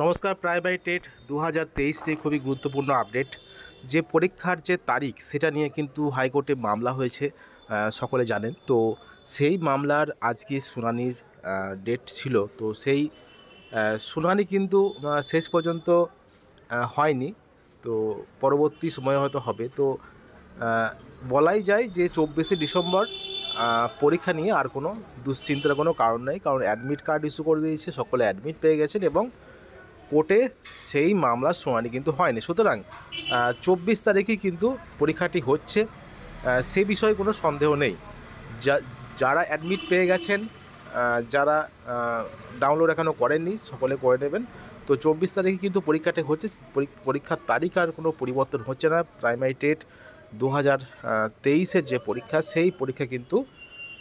নমস্কার। Primary TET 2023 নিয়ে খুবই গুরুত্বপূর্ণ আপডেট। যে পরীক্ষার যে তারিখ সেটা নিয়ে কিন্তু হাইকোর্টে মামলা হয়েছে, সকলে জানেন। তো সেই মামলার আজকে শুনানির ডেট ছিল। তো সেই শুনানি কিন্তু শেষ পর্যন্ত হয়নি। তো পরবর্তী সময়ে হয়তো হবে। তো আহ, বলাই যায় যে 24শে ডিসেম্বর পরীক্ষা নিয়ে আর কোনো দুশ্চিন্তার কোনো কারণ নেই, কারণ অ্যাডমিট কার্ড ইস্যু করে দিয়েছে, সকলে অ্যাডমিট পেয়ে গেছেন এবং কোর্টে সেই মামলার শুনানি কিন্তু হয়নি। সুতরাং 24 তারিখে কিন্তু পরীক্ষাটি হচ্ছে, সে বিষয়ে কোনো সন্দেহ নেই। যারা অ্যাডমিট পেয়ে গেছেন, যারা ডাউনলোড এখনও করেননি, সকলে করে নেবেন। তো 24 তারিখে কিন্তু পরীক্ষাটি হচ্ছে। পরীক্ষার তারিখ আর কোনো পরিবর্তন হচ্ছে না। প্রাইমারি টেট 2023-এর যে পরীক্ষা, সেই পরীক্ষা কিন্তু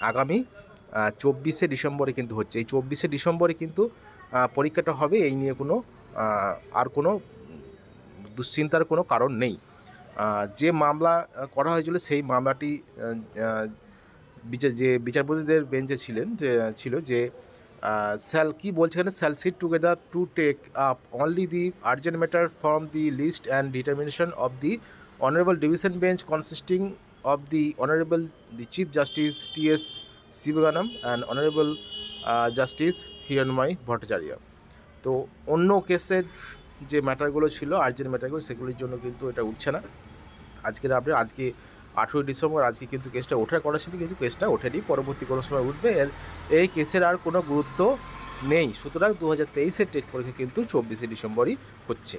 আগামী 24শে ডিসেম্বরে কিন্তু হচ্ছে। এই 24শে ডিসেম্বরে কিন্তু পরীক্ষাটা হবে। এই নিয়ে কোনো আর কোনো দুশ্চিন্তার কোনো কারণ নেই। যে মামলা করা হয়েছিল সেই মামলাটি বিচারপতিদের বেঞ্চে ছিল যে শ্যাল কি বলছে এখানে, shall sit together to take up only the urgent matter from the list and determination of the honourable division bench consisting of the honourable the chief justice TS. Sivagnanam and honourable justice Hiranmay Bhattacharya. তো অন্য কেসের যে ম্যাটারগুলো ছিল, urgent ম্যাটারগুলো, সেগুলির জন্য কিন্তু এটা উঠছে না। আজকের আপডেট, আজকে 18 ডিসেম্বর, আজকে কিন্তু কেসটা ওঠার কথা ছিল, কিন্তু কেসটা ওঠেনি। পরবর্তী কোনো সময় উঠবে। এই কেসের আর কোনো গুরুত্ব নেই। সুতরাং 2023-এর টেট পরীক্ষা কিন্তু 24শে ডিসেম্বরই হচ্ছে।